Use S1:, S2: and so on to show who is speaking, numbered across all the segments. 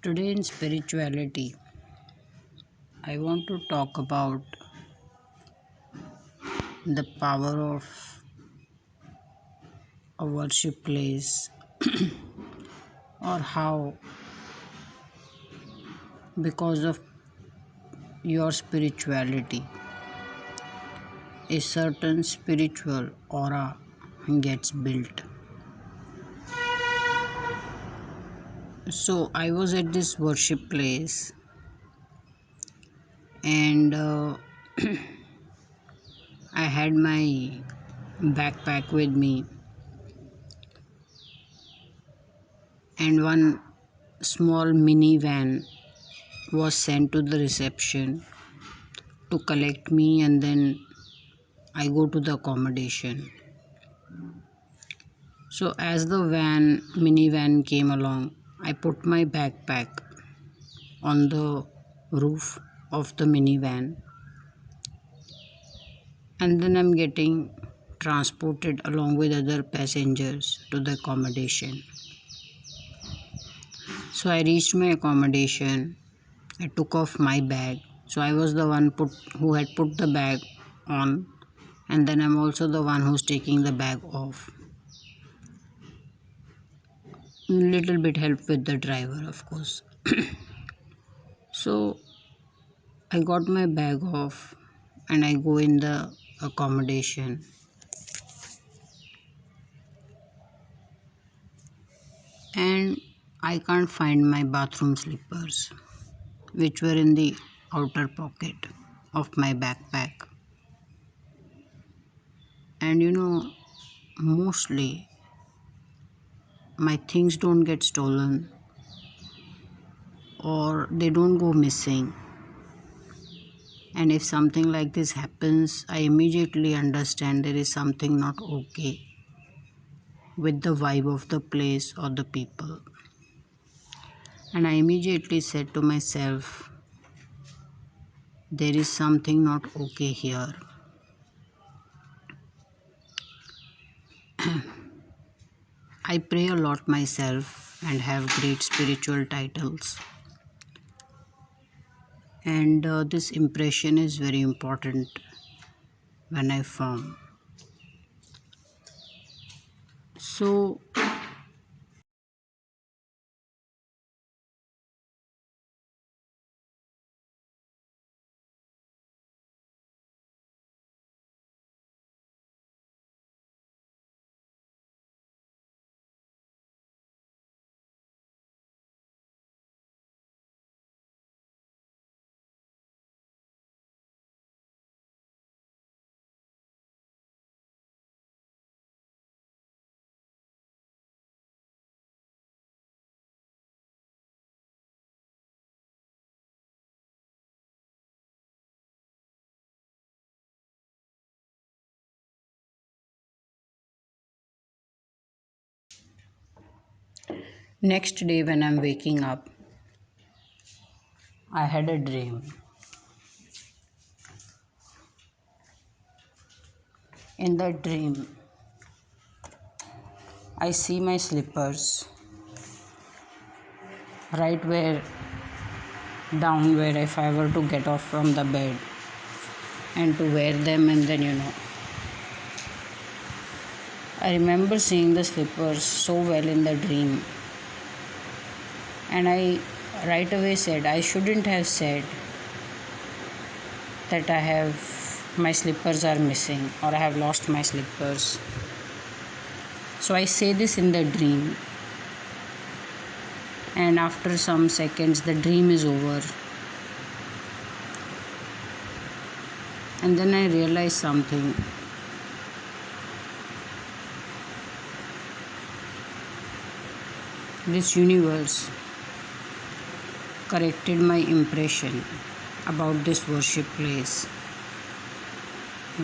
S1: Today in spirituality, I want to talk about the power of a worship place or how, because of your spirituality, a certain spiritual aura gets built. So, I was at this worship place and I had my backpack with me and one small minivan was sent to the reception to collect me, and then I go to the accommodation. So as the minivan came along, I put my backpack on the roof of the minivan, and then I'm getting transported along with other passengers to the accommodation. So I reached my accommodation. I took off my bag. So I was the one who had put the bag on, and then I'm also the one who's taking the bag off. Little bit help with the driver, of course. So I got my bag off and I go in the accommodation, and I can't find my bathroom slippers, which were in the outer pocket of my backpack. And mostly my things don't get stolen or they don't go missing. And if something like this happens, I immediately understand there is something not okay with the vibe of the place or the people. And I immediately said to myself, there is something not okay here. I pray a lot myself and have great spiritual titles. And this impression is very important when I form. So, next day when I'm waking up, I had a dream. In that dream, I see my slippers right where down where if I were to get off from the bed and to wear them, and then I remember seeing the slippers so well in the dream, and I right away said I shouldn't have said that my slippers are missing or I have lost my slippers. So I say this in the dream, and after some seconds the dream is over, and then I realize something. This universe corrected my impression about this worship place,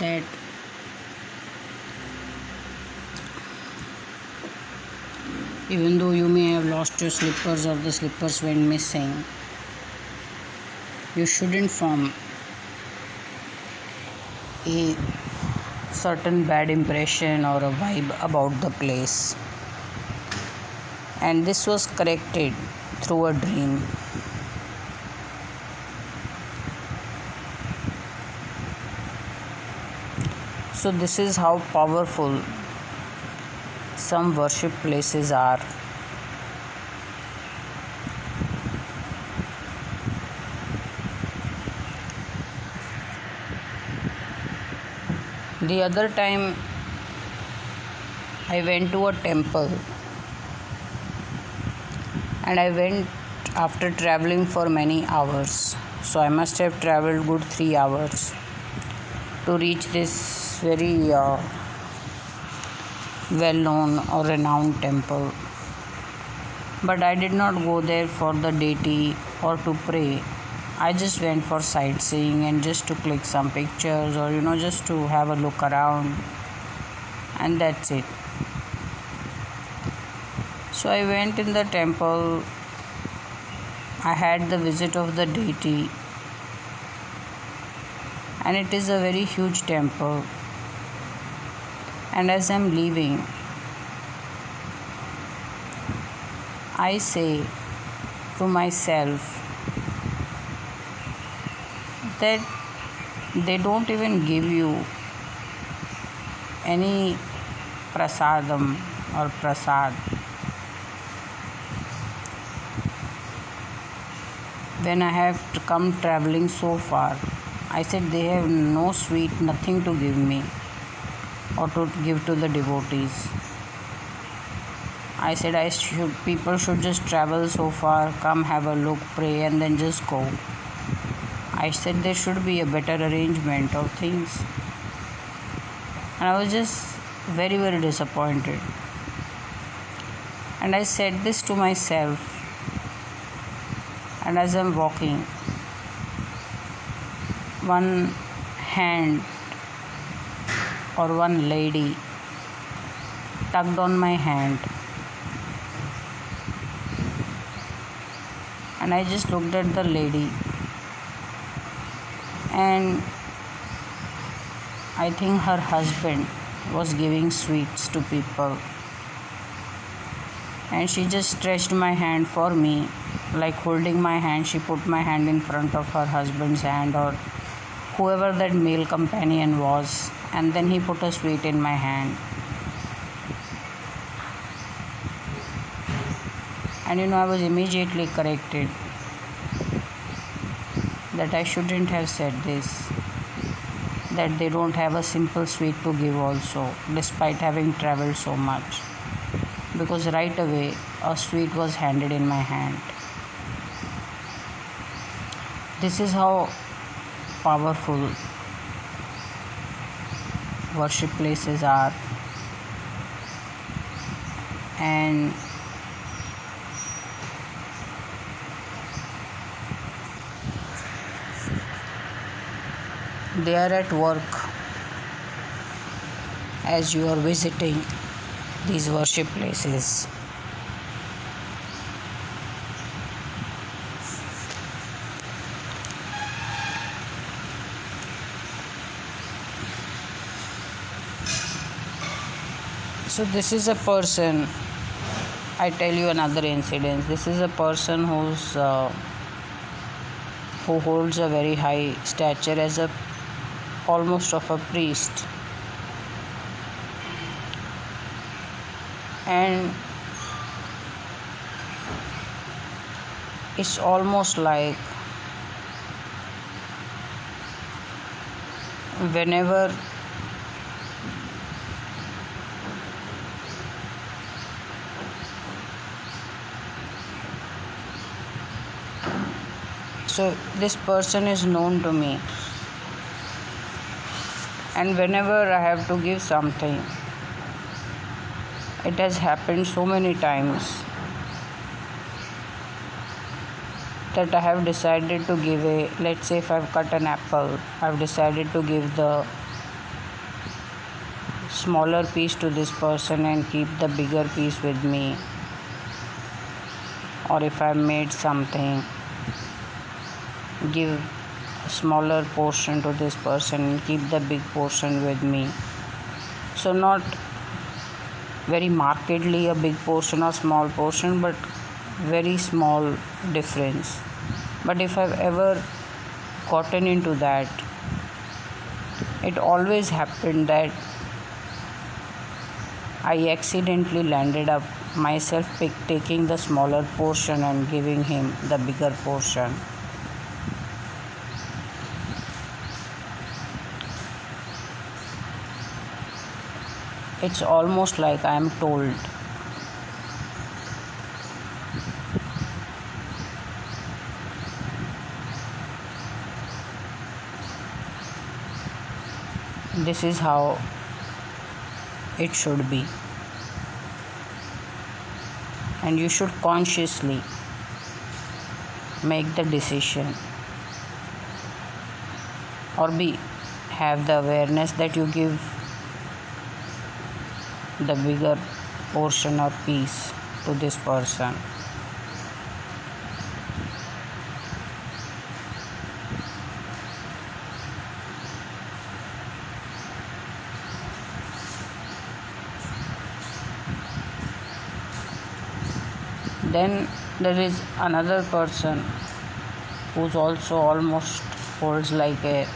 S1: that even though you may have lost your slippers or the slippers went missing, you shouldn't form a certain bad impression or a vibe about the place. And this was corrected through a dream. So this is how powerful some worship places are. The other time I went to a temple, and I went after traveling for many hours. So I must have traveled good 3 hours to reach this very well known or renowned temple. But I did not go there for the deity or to pray. I just went for sightseeing and just to click some pictures, or just to have a look around, and that's it. So I went in the temple. I had the visit of the deity, and it is a very huge temple. And as I'm leaving, I say to myself that they don't even give you any prasadam or prasad. When I have come traveling so far, I said they have no sweet, nothing to give me or to give to the devotees. I said people should just travel so far, come have a look, pray, and then just go. I said there should be a better arrangement of things. And I was just very, very disappointed. And I said this to myself. And as I'm walking, one hand or one lady tugged on my hand. And I just looked at the lady, and I think her husband was giving sweets to people. And she just stretched my hand for me, like holding my hand. She put my hand in front of her husband's hand, or whoever that male companion was, and then he put a sweet in my hand. And I was immediately corrected that I shouldn't have said this, that they don't have a simple sweet to give also, despite having traveled so much, because right away a sweet was handed in my hand. This is how powerful worship places are. And they are at work as you are visiting these worship places. So this is a person, I tell you another incident. This is a person who holds a very high stature as a almost of a priest. And it's almost like whenever so this person is known to me, and whenever I have to give something, it has happened so many times that I have decided to give let's say if I've cut an apple, I've decided to give the smaller piece to this person and keep the bigger piece with me. Or if I've made something, give a smaller portion to this person and keep the big portion with me. So not very markedly a big portion or small portion, but very small difference. But if I've ever gotten into that, it always happened that I accidentally landed up myself taking the smaller portion and giving him the bigger portion. It's almost like I am told, this is how it should be, and you should consciously make the decision or be have the awareness that you give the bigger portion or piece to this person. Then there is another person who's also almost holds like a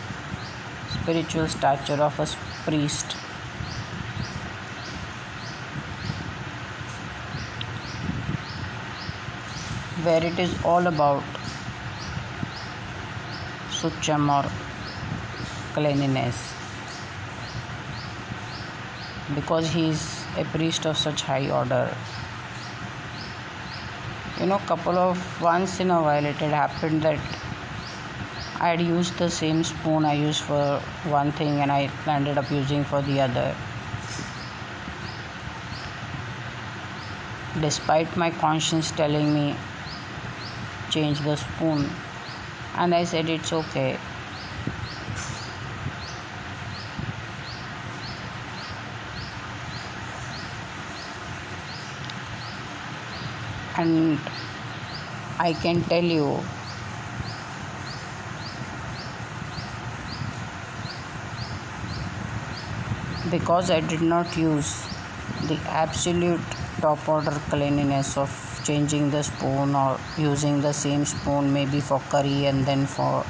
S1: spiritual stature of a priest, where it is all about sucham or cleanliness, because he is a priest of such high order. Couple of once in a while it had happened that I had used the same spoon I used for one thing and I ended up using for the other, despite my conscience telling me change the spoon. And I said it's okay. And I can tell you, because I did not use the absolute top order cleanliness of changing the spoon or using the same spoon maybe for curry and then for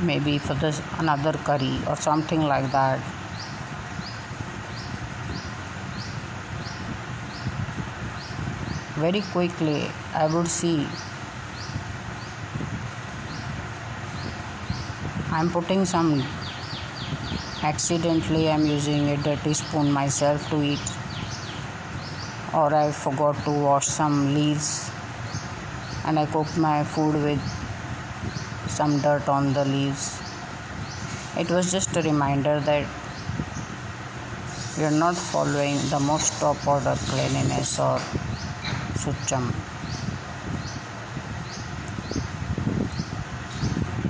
S1: maybe for this another curry or something like that, very quickly I would see I'm putting some accidentally I'm using a dirty spoon myself to eat, or I forgot to wash some leaves and I cooked my food with some dirt on the leaves. It was just a reminder that we are not following the most top order cleanliness or sucham.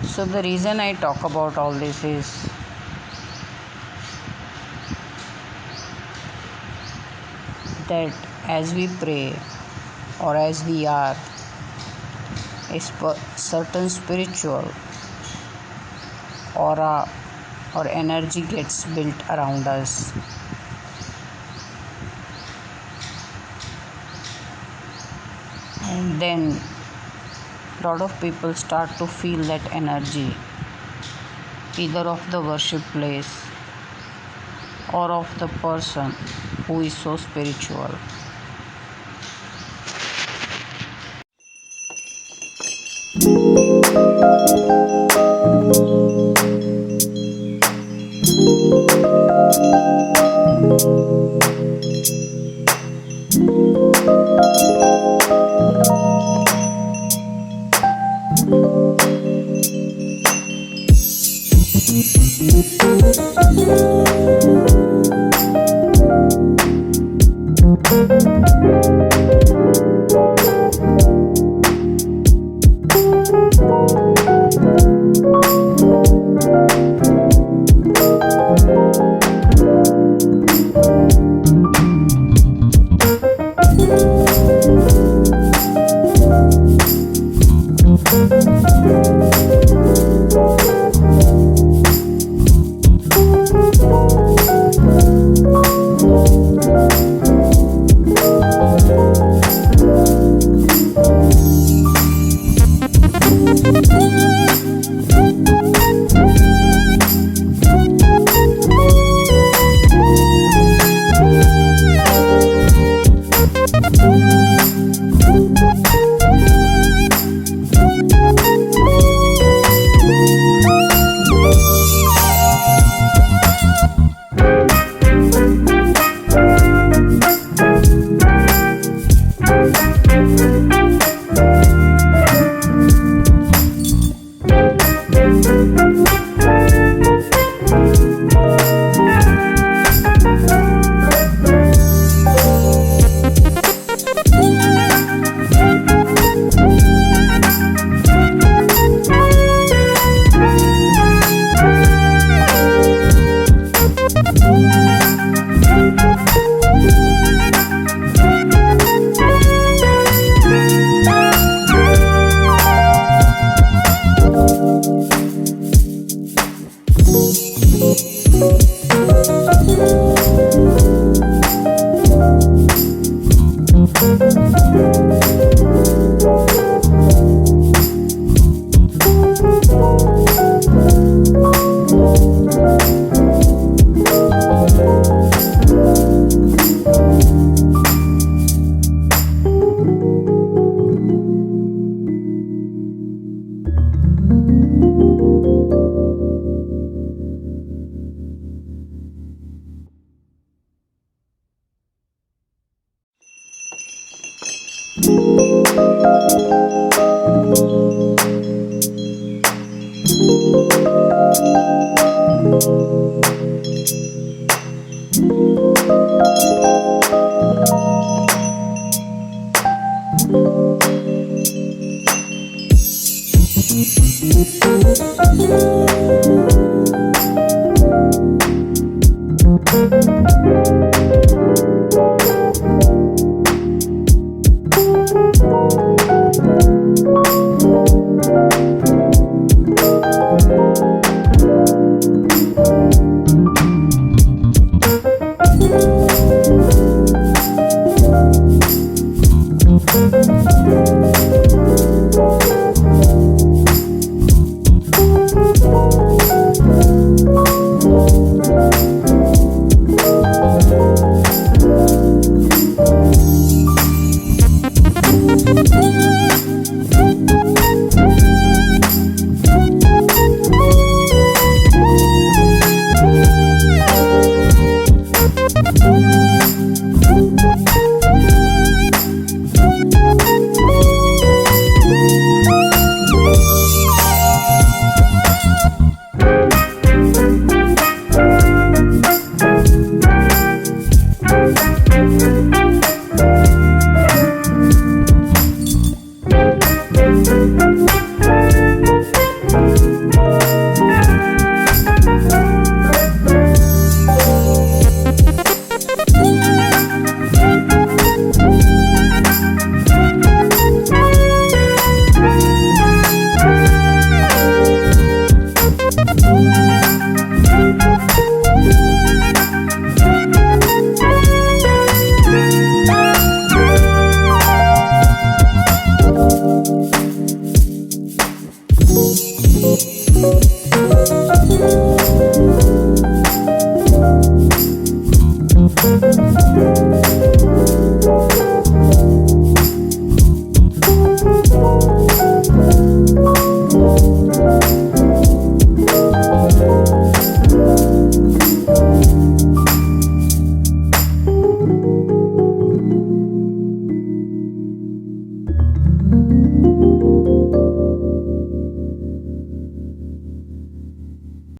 S1: So the reason I talk about all this is that as we pray or as we are, a certain spiritual aura or energy gets built around us. And then a lot of people start to feel that energy, either of the worship place or of the person who is so spiritual.